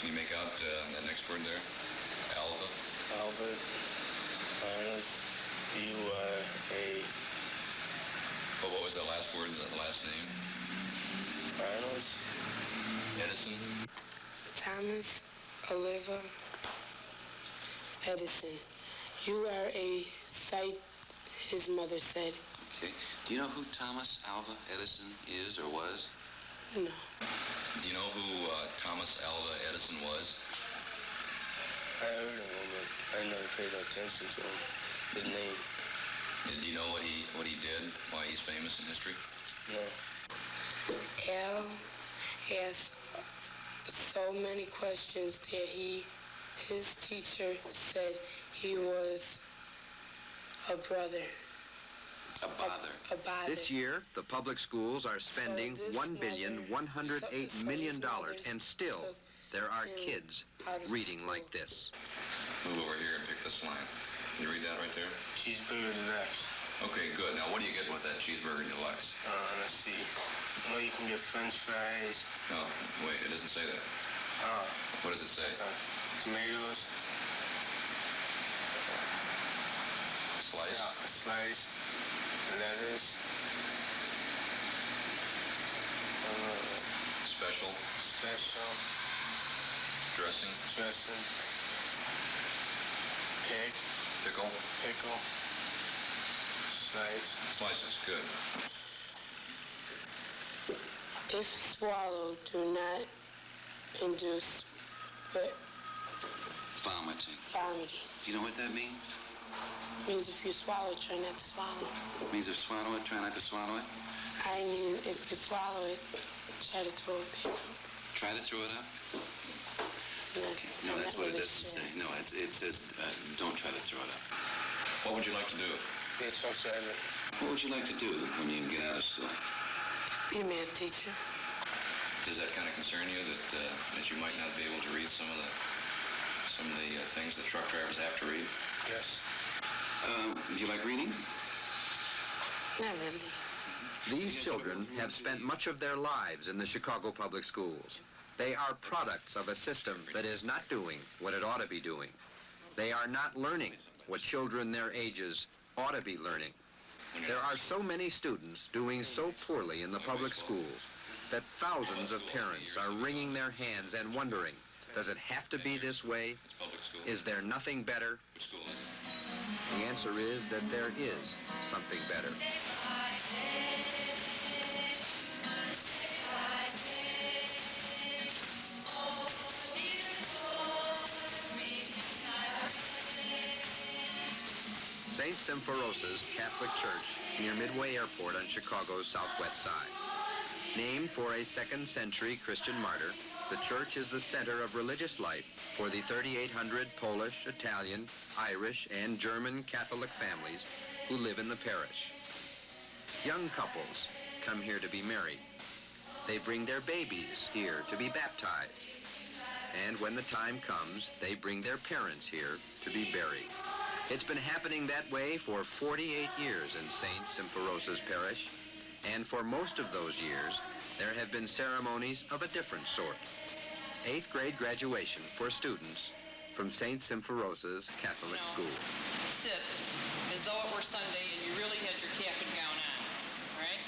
Can you make out the next word there? Alva. Albert, Arnold, U-R-A. But what was the last word, the last name? Arnold. Edison. Thomas Oliver Edison. You are a sight, his mother said. Okay. Do you know who Thomas Alva Edison is or was? No. Do you know who Thomas Alva Edison was? I heard of him, but I never paid no attention to him. The name. And do you know what he did, why he's famous in history? No. Al asked so many questions that his teacher said he was a brother. A bother. A bother. This year, the public schools are spending $1,108,000,000, and still there are kids reading like this. Move over here and pick this line. Can you read that right there? Cheeseburger deluxe. Okay, good. Now, what do you get with that cheeseburger deluxe? Let's see. Well, you can get French fries. No, wait, it doesn't say that. What does it say? Tomatoes. Slice? Yeah, slice. Lettuce. Special? Special. Dressing? Dressing. Pickle? Pickle. Slice. Slices, good. If swallowed, do not induce Vomiting. vomiting. Do you know what that means? Means if you swallow, try not to swallow. Means if swallow it, try not to swallow it? I mean, if you swallow it, try to throw it back. Try to throw it up? No, that's what it doesn't say. No, it says don't try to throw it up. What would you like to do? Be a truck driver. What would you like to do when you get out of school? Be a math teacher. Does that kind of concern you that you might not be able to read some of the things that truck drivers have to read? Yes. Do you like reading? Not really. These children have spent much of their lives in the Chicago public schools. They are products of a system that is not doing what it ought to be doing. They are not learning what children their ages ought to be learning. There are so many students doing so poorly in the public schools that thousands of parents are wringing their hands and wondering, does it have to be this way? Is there nothing better? Which school is it? The answer is that there is something better. St. Symphoros Catholic Church near Midway Airport on Chicago's southwest side. Named for a 2nd century Christian martyr, the church is the center of religious life for the 3,800 Polish, Italian, Irish, and German Catholic families who live in the parish. Young couples come here to be married. They bring their babies here to be baptized. And when the time comes, they bring their parents here to be buried. It's been happening that way for 48 years in St. Symphoros Parish, and for most of those years, there have been ceremonies of a different sort. 8th grade graduation for students from St. Symphoros Catholic School. Sit as though it were Sunday and you really had your cap and gown on, right?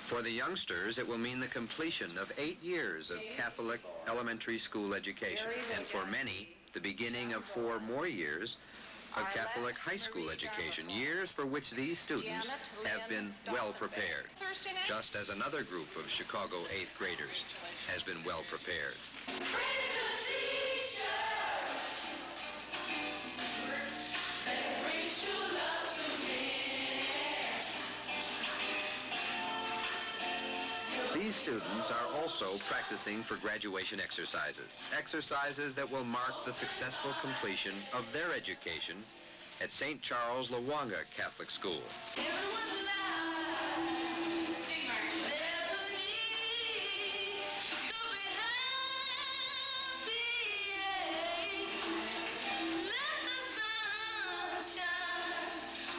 For the youngsters, it will mean the completion of 8 years of Catholic elementary school education, and for many, the beginning of 4 more years of Catholic high school education, years for which these students have been well prepared, just as another group of Chicago 8th graders has been well prepared. These students are also practicing for graduation exercises that will mark the successful completion of their education at St. Charles Lawanga Catholic School. Everyone's alive. Sing, Mark. There's a need to be happy. Let the sun shine,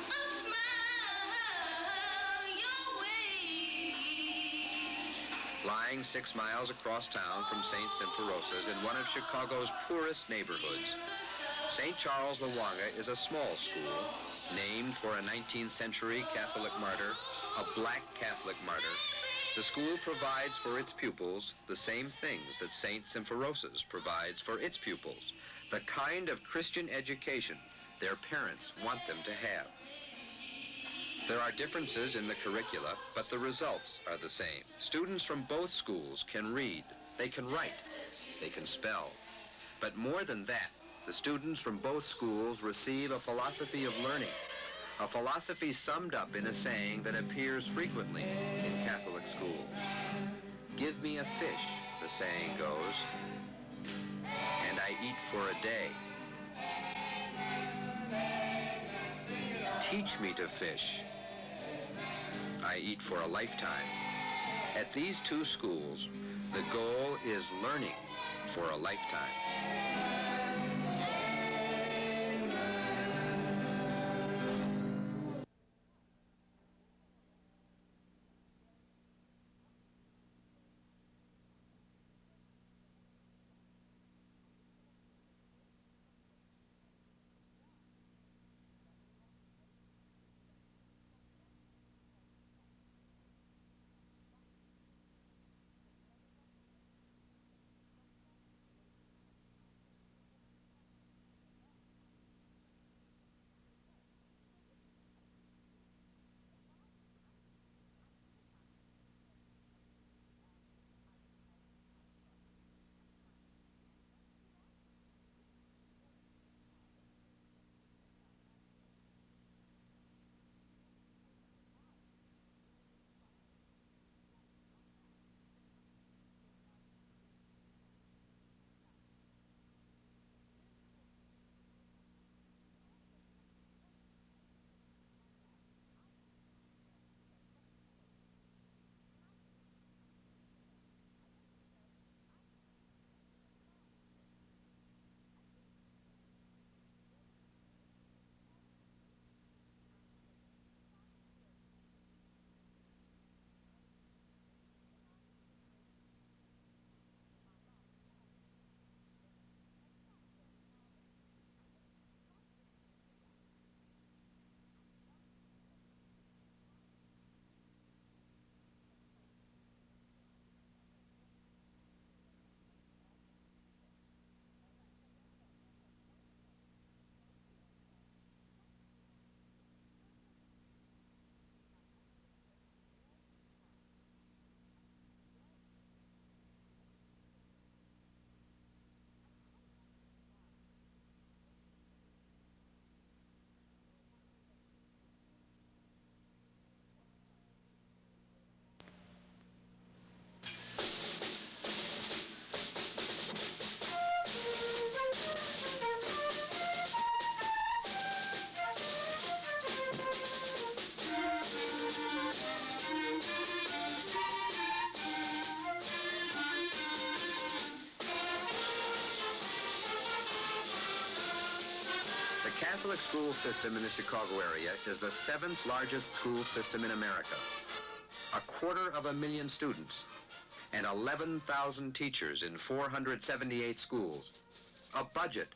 a smile your way. Lying 6 miles across town from St. Symphorosas in one of Chicago's poorest neighborhoods, St. Charles Lawanga is a small school named for a 19th century Catholic martyr, a black Catholic martyr. The school provides for its pupils the same things that St. Symphorosas provides for its pupils, the kind of Christian education their parents want them to have. There are differences in the curricula, but the results are the same. Students from both schools can read, they can write, they can spell. But more than that, the students from both schools receive a philosophy of learning, a philosophy summed up in a saying that appears frequently in Catholic schools. Give me a fish, the saying goes, and I eat for a day. Teach me to fish. I eat for a lifetime. At these two schools, the goal is learning for a lifetime. The Catholic school system in the Chicago area is the 7th largest school system in America. 250,000 students and 11,000 teachers in 478 schools. A budget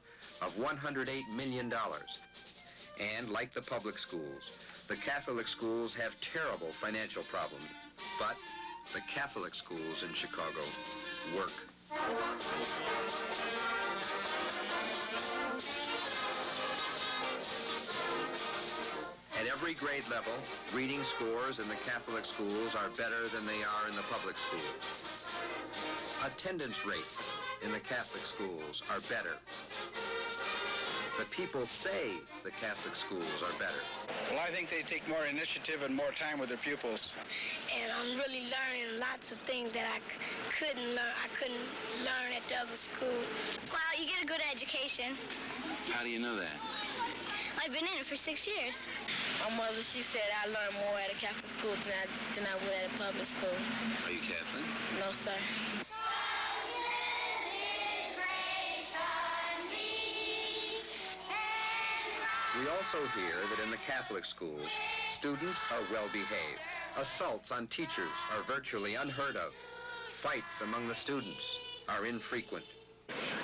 of $108 million. And like the public schools, the Catholic schools have terrible financial problems. But the Catholic schools in Chicago work. At every grade level, reading scores in the Catholic schools are better than they are in the public schools. Attendance rates in the Catholic schools are better. The people say the Catholic schools are better. Well, I think they take more initiative and more time with their pupils. And I'm really learning lots of things that I couldn't learn at the other school. Well, you get a good education. How do you know that? I've been in it for 6 years. My mother, she said I learned more at a Catholic school than I would at a public school. Are you Catholic? No, sir. We also hear that in the Catholic schools, students are well behaved. Assaults on teachers are virtually unheard of. Fights among the students are infrequent.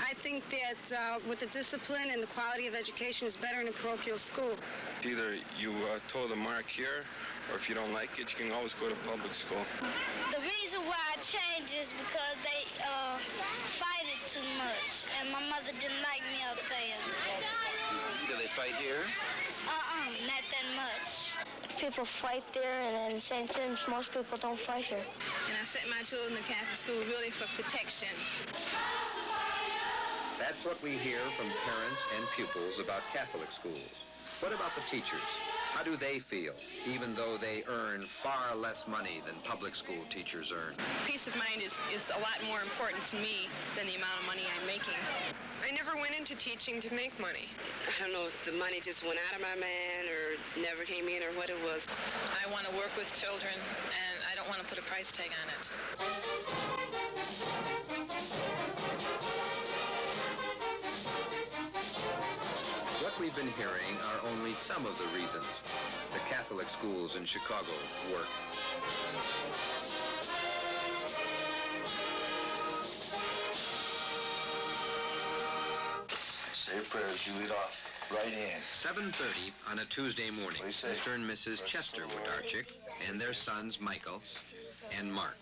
I think that with the discipline and the quality of education is better in a parochial school. Either you toe the mark here, or if you don't like it, you can always go to public school. The reason why I changed is because they fight it too much, and my mother didn't like me up there. Do they fight here? Not that much. People fight there, and in St. Tim's, most people don't fight here. And I sent my children to Catholic school really for protection. That's what we hear from parents and pupils about Catholic schools. What about the teachers? How do they feel, even though they earn far less money than public school teachers earn? Peace of mind is a lot more important to me than the amount of money I'm making. I never went into teaching to make money. I don't know if the money just went out of my man or never came in or what it was. I want to work with children, and I don't want to put a price tag on it. What we've been hearing are only some of the reasons the Catholic schools in Chicago work. Say your prayers, you lead off. Right hand. 7:30 on a Tuesday morning, Mr. and Mrs. Chester Wodarczyk and their sons Michael and Mark.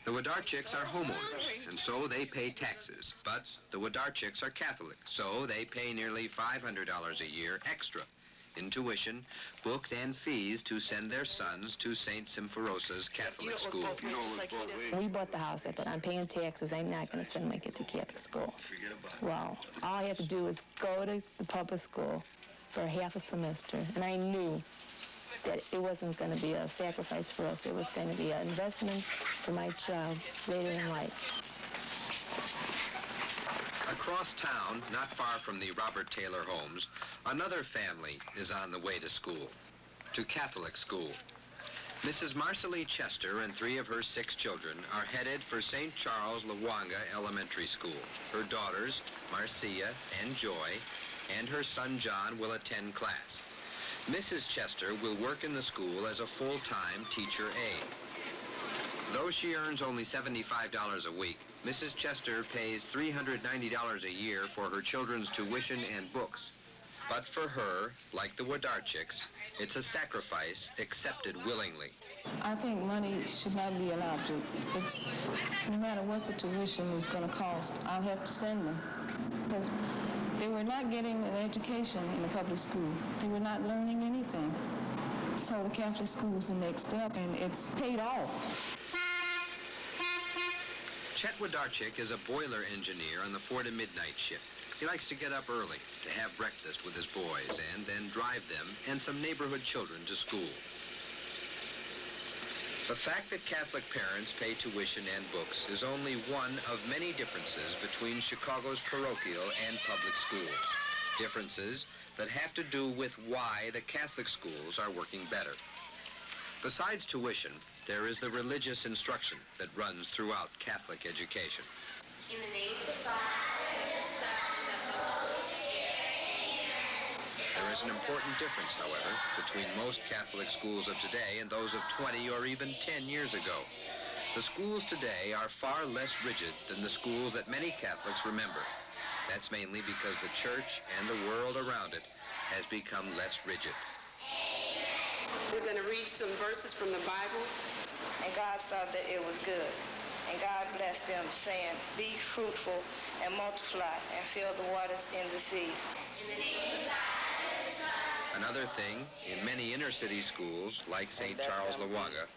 The Wodarczyks are homeowners, and so they pay taxes. But the Wodarczyks are Catholic, so they pay nearly $500 a year extra in tuition, books, and fees to send their sons to St. Symphoros Catholic School. We bought the house. I thought, I'm paying taxes. I'm not going to send my kid to Catholic school. Well, all I had to do was go to the public school for half a semester, and I knew that it wasn't going to be a sacrifice for us. It was going to be an investment for my child later in life. Across town, not far from the Robert Taylor homes, another family is on the way to school, to Catholic school. Mrs. Marcelie Chester and 3 of her 6 children are headed for St. Charles Lawanga Elementary School. Her daughters, Marcia and Joy, and her son John will attend class. Mrs. Chester will work in the school as a full-time teacher aide. Though she earns only $75 a week, Mrs. Chester pays $390 a year for her children's tuition and books. But for her, like the Wodarczyks, it's a sacrifice accepted willingly. I think money should not be allowed to. No matter what the tuition is going to cost, I'll have to send them. Because they were not getting an education in a public school. They were not learning anything. So the Catholic school is the next step, and it's paid off. Chet Wodarczyk is a boiler engineer on the 4 to midnight shift. He likes to get up early to have breakfast with his boys and then drive them and some neighborhood children to school. The fact that Catholic parents pay tuition and books is only one of many differences between Chicago's parochial and public schools. Differences that have to do with why the Catholic schools are working better. Besides tuition, there is the religious instruction that runs throughout Catholic education. In the name of the Father, the Son, and the Holy Spirit. There is an important difference, however, between most Catholic schools of today and those of 20 or even 10 years ago. The schools today are far less rigid than the schools that many Catholics remember. That's mainly because the church and the world around it has become less rigid. We're going to read some verses from the Bible. And God saw that it was good. And God blessed them, saying, be fruitful and multiply and fill the waters in the sea. In the name of the Father, the Son. Another thing, in many inner-city schools, like St. Charles Lawanga,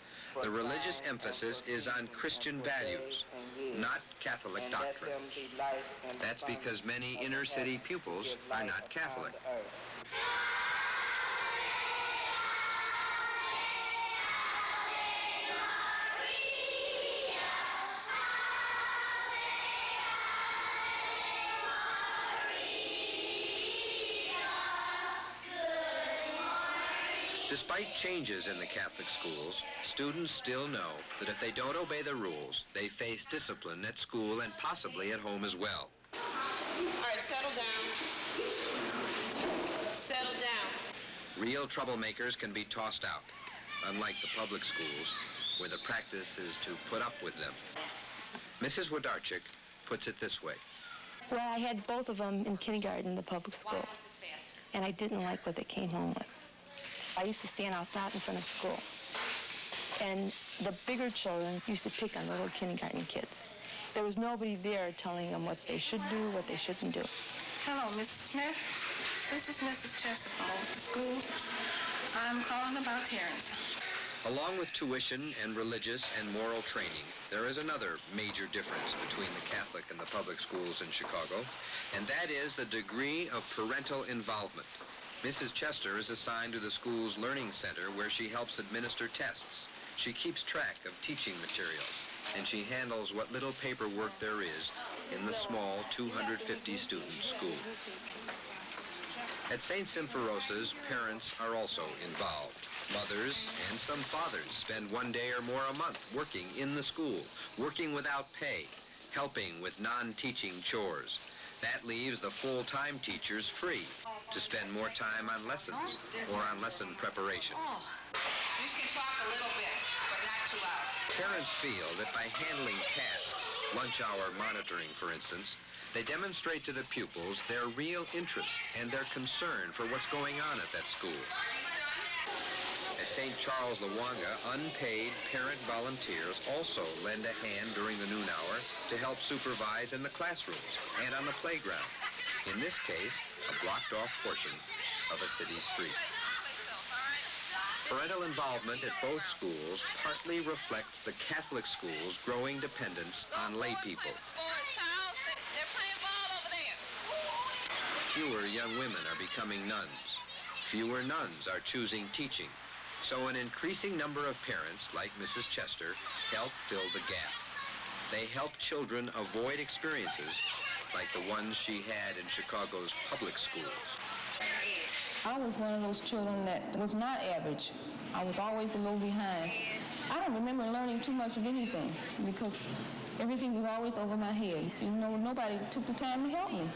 the religious emphasis is on Christian values, not Catholic doctrine. That's because many inner-city pupils are not Catholic. Despite changes in the Catholic schools, students still know that if they don't obey the rules, they face discipline at school and possibly at home as well. All right, settle down. Settle down. Real troublemakers can be tossed out. Unlike the public schools, where the practice is to put up with them. Mrs. Wodarczyk puts it this way. Well, I had both of them in kindergarten in the public school, and I didn't like what they came home with. I used to stand out front in front of school, and the bigger children used to pick on the little kindergarten kids. There was nobody there telling them what they should do, what they shouldn't do. Hello, Mrs. Smith. This is Mrs. Chester from over the school. I'm calling about Terrence. Along with tuition and religious and moral training, there is another major difference between the Catholic and the public schools in Chicago, and that is the degree of parental involvement. Mrs. Chester is assigned to the school's learning center where she helps administer tests. She keeps track of teaching materials, and she handles what little paperwork there is in the small 250-student school. At St. Symphoros, parents are also involved. Mothers and some fathers spend one day or more a month working in the school, working without pay, helping with non-teaching chores. That leaves the full-time teachers free to spend more time on lessons or on lesson preparation. You can talk a little bit, but not too loud. Parents feel that by handling tasks, lunch hour monitoring, for instance, they demonstrate to the pupils their real interest and their concern for what's going on at that school. At St. Charles, Lawanga, unpaid parent volunteers also lend a hand during the noon hour to help supervise in the classrooms and on the playground. In this case, a blocked-off portion of a city street. Parental involvement at both schools partly reflects the Catholic school's growing dependence on lay people. Fewer young women are becoming nuns. Fewer nuns are choosing teaching. So an increasing number of parents, like Mrs. Chester, help fill the gap. They help children avoid experiences like the ones she had in Chicago's public schools. I was one of those children that was not average. I was always a little behind. I don't remember learning too much of anything because everything was always over my head. You know, nobody took the time to help me.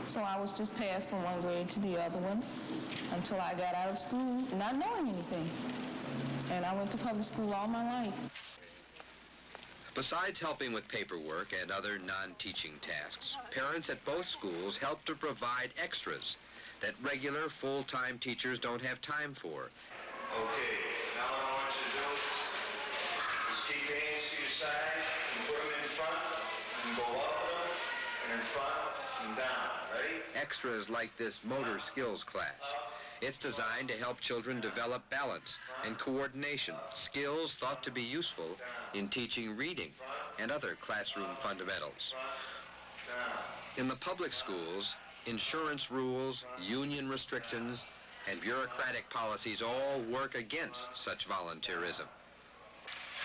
So I was just passed from one grade to the other one until I got out of school not knowing anything. And I went to public school all my life. Besides helping with paperwork and other non-teaching tasks, parents at both schools help to provide extras that regular full-time teachers don't have time for. Okay, now what I want you to do is keep your hands to your side and put them in front and go up and in front and down, ready? Extras like this motor skills class. It's designed to help children develop balance and coordination, skills thought to be useful in teaching reading and other classroom fundamentals. In the public schools, insurance rules, union restrictions, and bureaucratic policies all work against such volunteerism.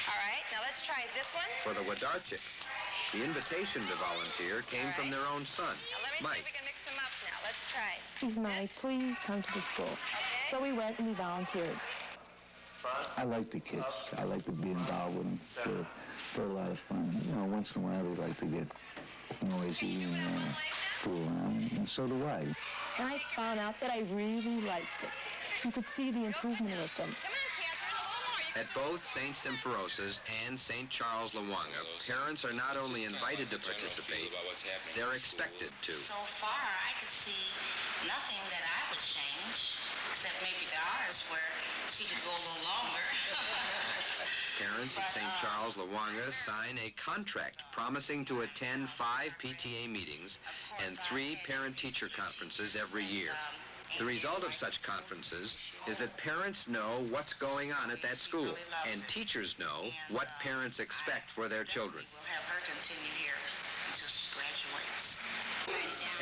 All right, now let's try this one. For the Wodarczyks, the invitation to volunteer came from their own son, Now let me see Mike. if we can mix them up now. Let's try. He's Mike, please come to the school. Okay. So we went and we volunteered. I like the kids. I like to be involved with them. They're a lot of fun. You know, once in a while they like to get noisy and fool around, and so do I. And I found out that I really liked it. You could see the improvement with them. At both St. Symphoros and St. Charles Lawanga, parents are not only invited to participate, they're expected to. So far, I could see nothing that I would change, except maybe the hours where she could go a little longer. Parents at St. Charles Lawanga sign a contract promising to attend 5 PTA meetings and 3 parent-teacher conferences every year. The result of such conferences is that parents know what's going on at that school, and teachers know what parents expect for their children. We'll have her continue here until she graduates.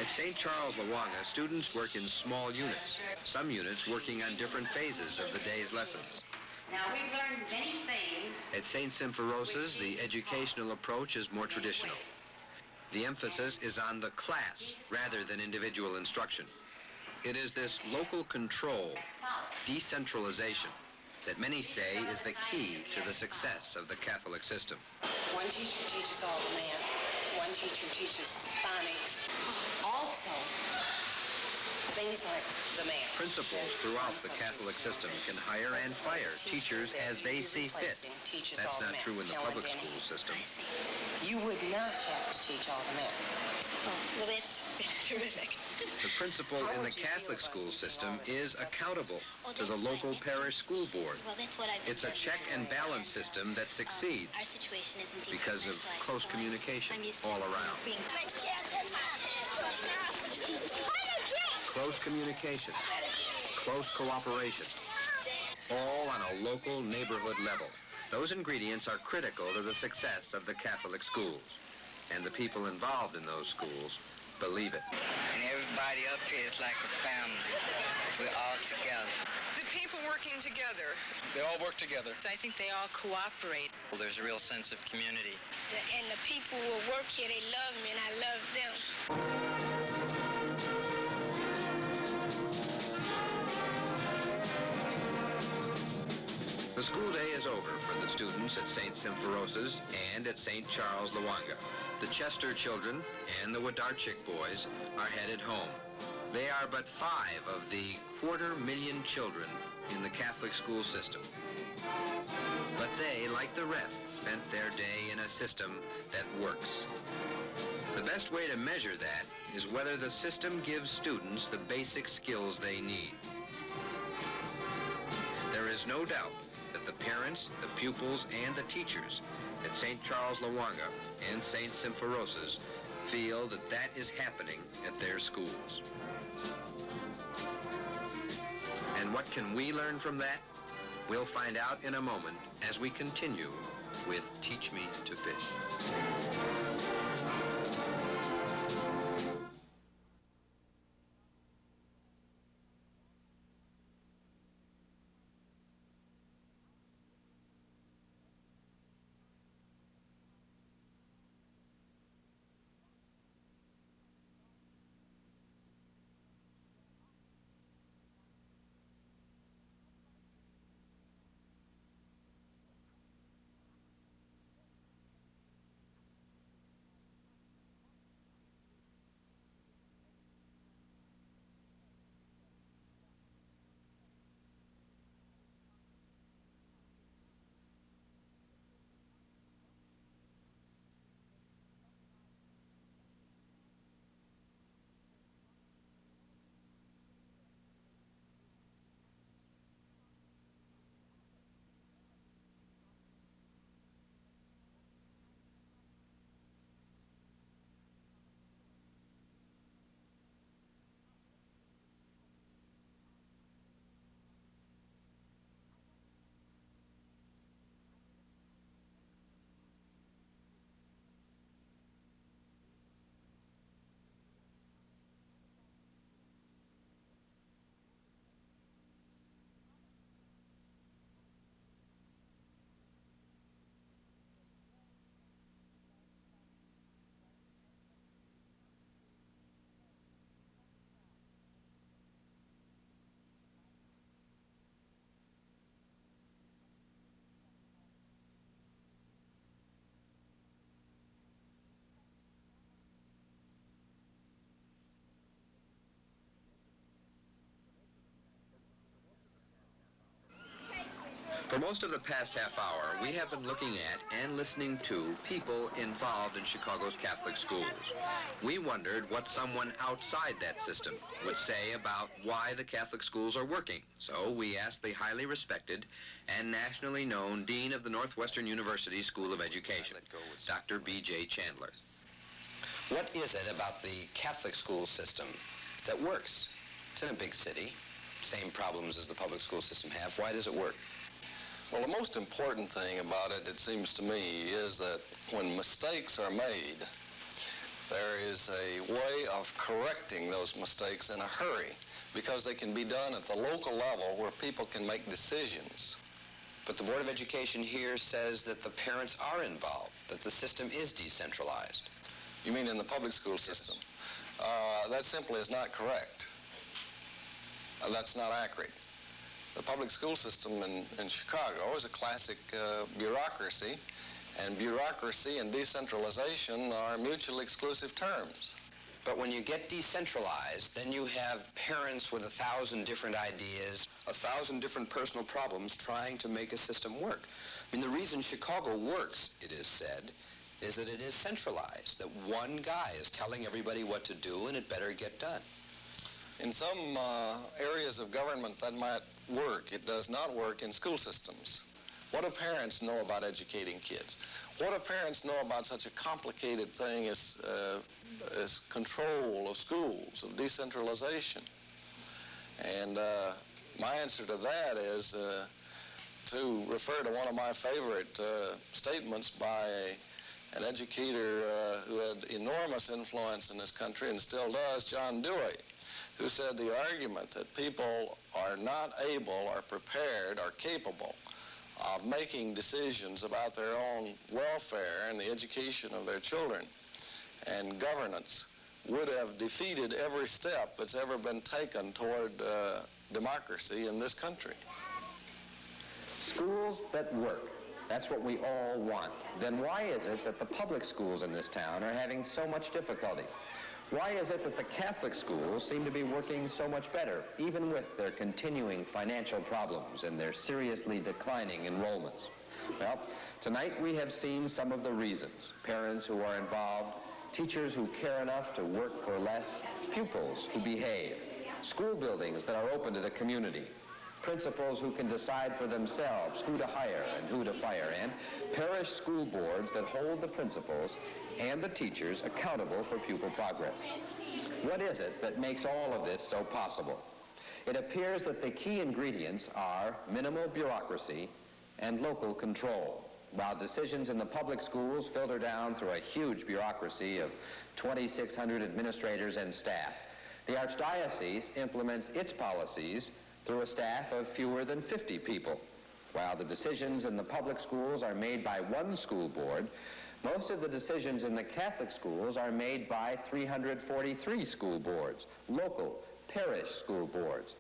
At St. Charles Lawanga, students work in small units, some units working on different phases of the day's lessons. Now, we've learned many things. At St. Symphoros, the educational approach is more traditional. The emphasis is on the class rather than individual instruction. It is this local control, decentralization, that many say is the key to the success of the Catholic system. One teacher teaches all the math. One teacher teaches phonics. Also, Things like the math. Principals throughout the Catholic system can hire and fire teachers as they see fit. That's not true in the public school system. You would not have to teach all the math. Oh, well, that's terrific. The principal in the Catholic school system is accountable to the local parish school board. Well, that's what I've It's a check and balance system that succeeds Our situation isn't because of departmentalized, close so communication I'm used to all around. being- Close communication, close cooperation, all on a local neighborhood level. Those ingredients are critical to the success of the Catholic schools, and the people involved in those schools believe it. And everybody up here is like a family. We're all together. The people working together. They all work together. I think they all cooperate. Well, there's a real sense of community. And the people who work here, they love me, and I love them. The school day is over for the students at St. Symphoros's and at St. Charles Lwanga. The Chester children and the Wodarczyk boys are headed home. They are but 5 of the 250,000 children in the Catholic school system. But they, like the rest, spent their day in a system that works. The best way to measure that is whether the system gives students the basic skills they need. There is no doubt that the parents, the pupils, and the teachers at St. Charles Lwanga and St. Symphoros's feel that that is happening at their schools. And what can we learn from that? We'll find out in a moment as we continue with Teach Me to Fish. For most of the past half hour, we have been looking at and listening to people involved in Chicago's Catholic schools. We wondered what someone outside that system would say about why the Catholic schools are working. So we asked the highly respected and nationally known Dean of the Northwestern University School of Education, Dr. B.J. Chandler. What is it about the Catholic school system that works? It's in a big city, same problems as the public school system have. Why does it work? Well, the most important thing about it, it seems to me, is that when mistakes are made, there is a way of correcting those mistakes in a hurry, because they can be done at the local level where people can make decisions. But the Board of Education here says that the parents are involved, that the system is decentralized. You mean in the public school system? That simply is not correct. That's not accurate. The public school system in Chicago is a classic bureaucracy, and bureaucracy and decentralization are mutually exclusive terms. But when you get decentralized, then you have parents with 1,000 different ideas, 1,000 different personal problems trying to make a system work. I mean, the reason Chicago works, it is said, is that it is centralized, that one guy is telling everybody what to do and it better get done. In some areas of government that might work. It does not work in school systems. What do parents know about educating kids? What do parents know about such a complicated thing as control of schools, of decentralization? And my answer to that is to refer to one of my favorite statements by an educator who had enormous influence in this country and still does, John Dewey, who said the argument that people are not able or prepared or capable of making decisions about their own welfare and the education of their children and governance would have defeated every step that's ever been taken toward democracy in this country. Schools that work. That's what we all want. Then why is it that the public schools in this town are having so much difficulty? Why is it that the Catholic schools seem to be working so much better, even with their continuing financial problems and their seriously declining enrollments? Well, tonight we have seen some of the reasons. Parents who are involved, teachers who care enough to work for less, pupils who behave, school buildings that are open to the community, principals who can decide for themselves who to hire and who to fire, and parish school boards that hold the principals and the teachers accountable for pupil progress. What is it that makes all of this so possible? It appears that the key ingredients are minimal bureaucracy and local control. While decisions in the public schools filter down through a huge bureaucracy of 2,600 administrators and staff, the Archdiocese implements its policies through a staff of fewer than 50 people. While the decisions in the public schools are made by one school board, most of the decisions in the Catholic schools are made by 343 school boards, local, parish school boards.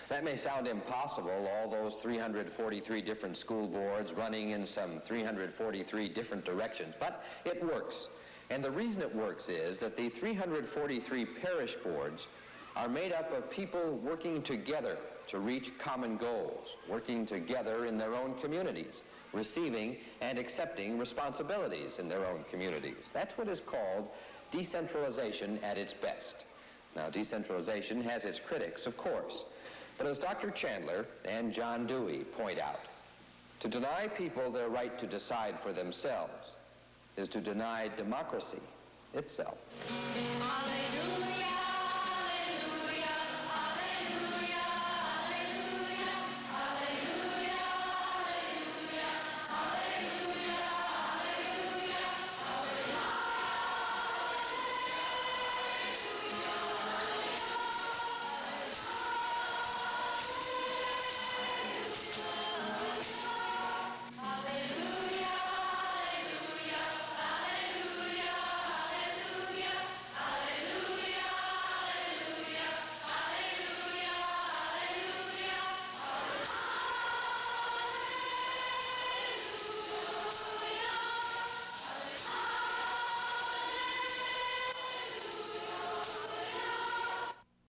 That may sound impossible, all those 343 different school boards running in some 343 different directions, but it works. And the reason it works is that the 343 parish boards are made up of people working together to reach common goals, working together in their own communities, receiving and accepting responsibilities in their own communities. That's what is called decentralization at its best. Now, decentralization has its critics, of course, but as Dr. Chandler and John Dewey point out, to deny people their right to decide for themselves is to deny democracy itself.